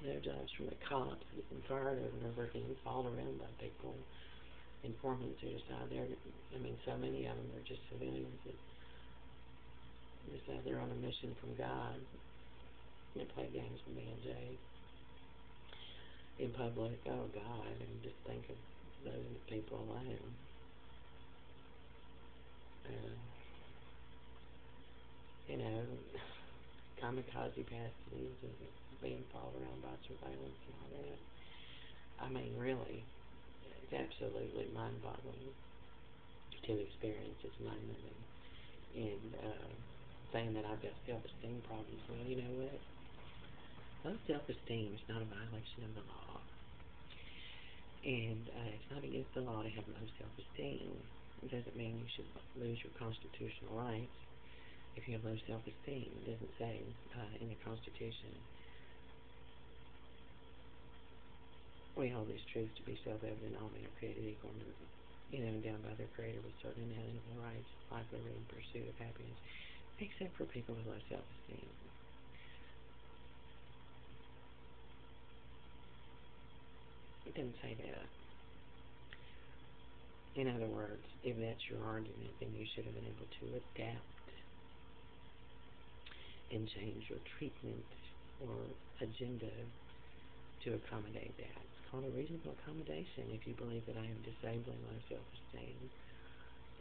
their jobs from the cops, getting fired over and over again, followed around by people, informing suicide. So many of them are just civilians that decide they're on a mission from God and play games with BJ in public. Oh God, and just think of those people alone. You know, kamikaze passages and being followed around by surveillance and all that. I mean, really, it's absolutely mind-boggling to experience this moment. And saying that I've got self-esteem problems, well, you know what? Low self-esteem is not a violation of the law. And it's not against the law to have low self-esteem. It doesn't mean you should lose your constitutional rights if you have low self-esteem. It doesn't say in the Constitution, we hold these truths to be self-evident, all men are created equal, endowed by their Creator with certain inalienable rights, life, liberty, and pursuit of happiness, except for people with low self-esteem. It doesn't say that. In other words, if that's your argument, then you should have been able to adapt and change your treatment or agenda to accommodate that. It's called a reasonable accommodation. If you believe that I am disabling low self-esteem,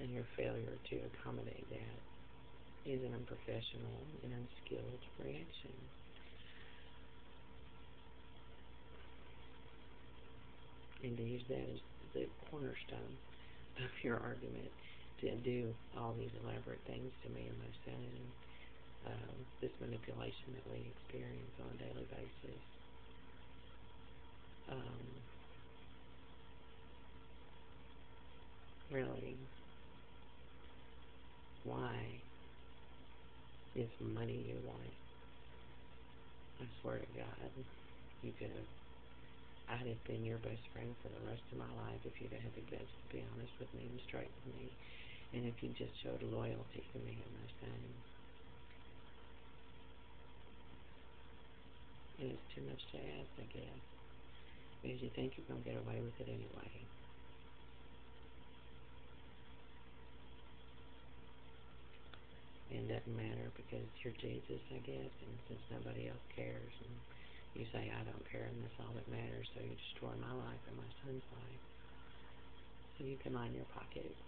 and your failure to accommodate that is an unprofessional and unskilled reaction. And to use that as the cornerstone of your argument to do all these elaborate things to me and my son, this manipulation that we experience on a daily basis. Really, why is money your life? I swear to God, you could have, I'd have been your best friend for the rest of my life if you'd had the guts to be honest with me and straight with me, and if you just showed loyalty to me and my son. And it's too much to ask, I guess, because you think you're going to get away with it anyway. And it doesn't matter because you're Jesus, I guess, and since nobody else cares, and you say, I don't care, and that's all that matters, so you destroy my life and my son's life. So you can line your pockets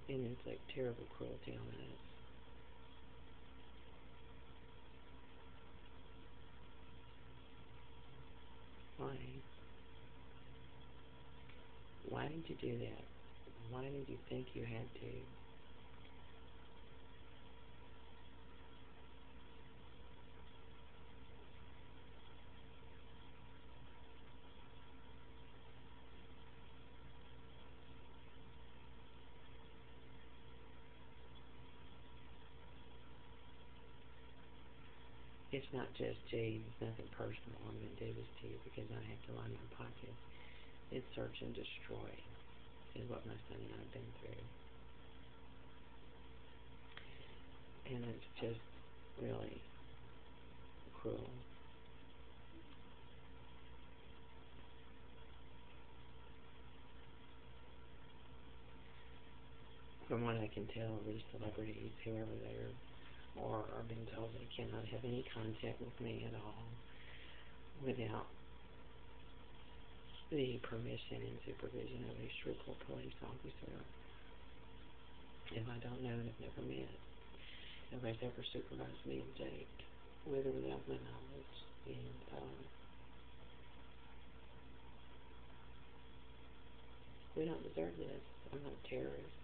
and inflict terrible cruelty on us. Why? Why did you do that? Why did you think you had to? It's not just Steve, it's nothing personal I'm going to do this to you because I have to line my pockets. It's search and destroy is what my son and I have been through. And it's just really cruel. From what I can tell, these celebrities, whoever they are being told they cannot have any contact with me at all without the permission and supervision of a Shreveport police officer. If I don't know, they've never met. Nobody's ever supervised me to date, with or without my knowledge. And we don't deserve this. I'm not a terrorist.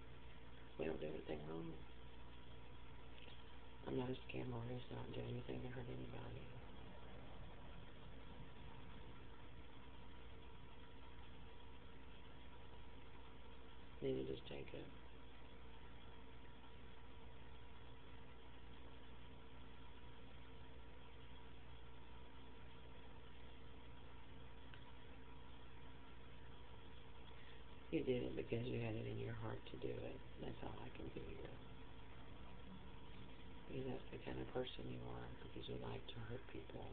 We don't do anything wrong. I'm not a scam artist. I don't do anything to hurt anybody. Neither does Jacob. You did it because you had it in your heart to do it. That's all I can figure. Because that's the kind of person you are, because you like to hurt people.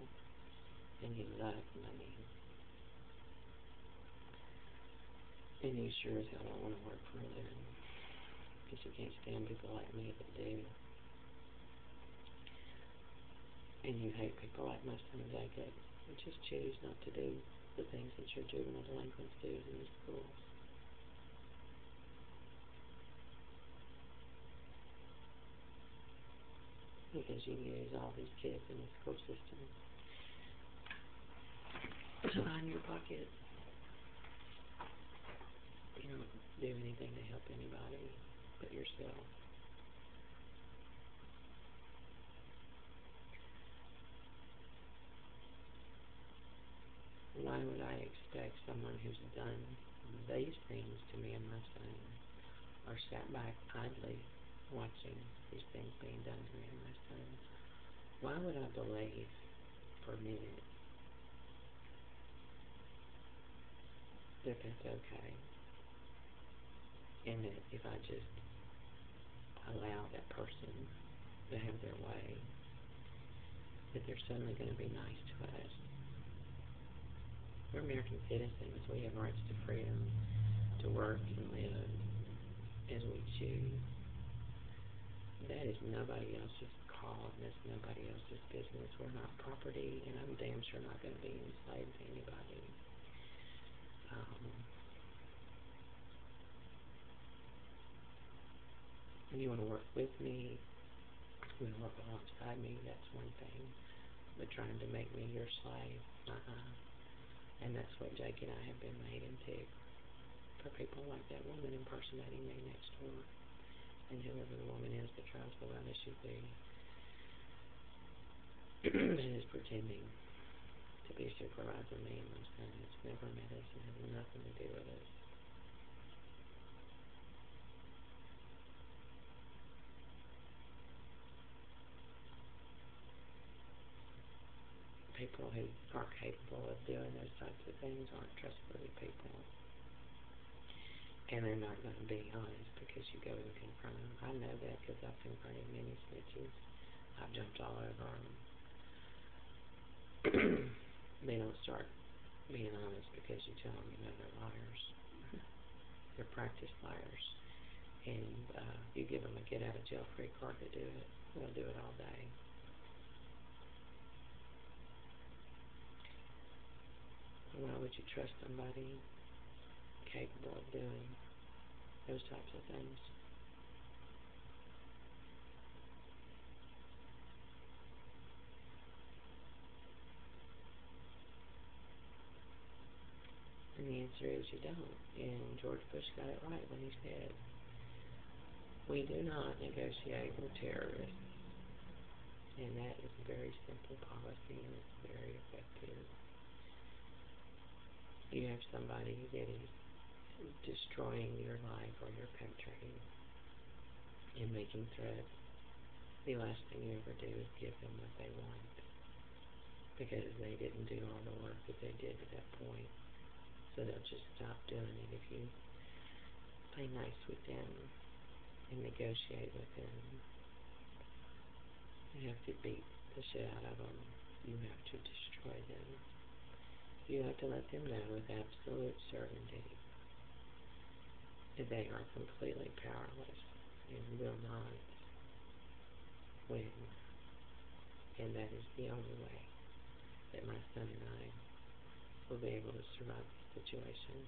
and you love money, and you sure as hell don't want to work for a living, because you can't stand people like me that do, and you hate people like my son Jacob, who just choose not to do the things that your juvenile delinquents do in the schools. Because you use all these kids in the school system to line your pocket. You don't do anything to help anybody but yourself. Why would I expect someone who's done these things to me and my son, or sat back idly watching these things being done to me and my son? Why would I believe for a minute that that's okay, and that if I just allow that person to have their way, that they're suddenly going to be nice to us? We're American citizens. We have rights to freedom, to work and live as we choose. That is nobody else's call. That's nobody else's business. We're not property, and I'm damn sure not going to be enslaved to anybody. If you want to work with me, you want to work alongside me, that's one thing. But trying to make me your slave, and that's what Jake and I have been made into, for people like that woman impersonating me next door, and whoever the woman is that tries to run as she be, and is pretending to be supervising me and my son. It's never met us and has nothing to do with us. People who are capable of doing those types of things aren't trustworthy people. And they're not going to be honest because you go and confront them. I know that because I've confronted many snitches. I've jumped all over them. They don't start being honest because you tell them, they're liars. They're practiced liars. And you give them a get-out-of-jail-free card to do it. They'll do it all day. Why would you trust somebody capable of doing those types of things? And the answer is you don't. And George Bush got it right when he said, we do not negotiate with terrorists. And that is a very simple policy, and it's very effective. You have somebody that is destroying your life or your country and making threats. The last thing you ever do is give them what they want, because they didn't do all the work that they did to that point. So they'll just stop doing it if you play nice with them and negotiate with them. You have to beat the shit out of them. You have to destroy them. You have to let them know with absolute certainty that they are completely powerless and will not win. And that is the only way that my son and I will be able to survive this situation.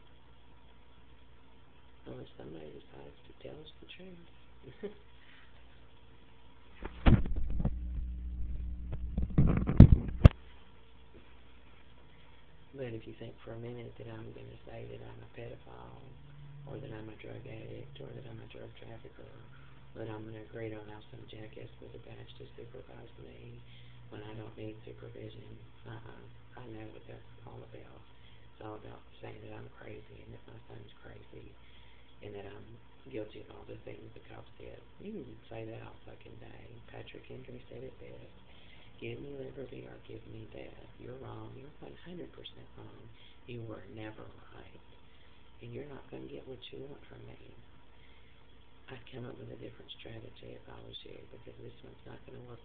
Unless somebody decides to tell us the truth. But if you think for a minute that I'm going to say that I'm a pedophile, or that I'm a drug addict, or that I'm a drug trafficker, or that I'm going to agree to allow some jackass with a badge to supervise me when I don't need supervision, I know what that's all about. It's all about saying that I'm crazy, and that my son's crazy, and that I'm guilty of all the things the cops did. You can say that all fucking day. Patrick Henry said it best. Give me liberty or give me death. You're wrong. You're 100% wrong. You were never right. And you're not going to get what you want from me. I'd come up with a different strategy if I was you, because this one's not going to work.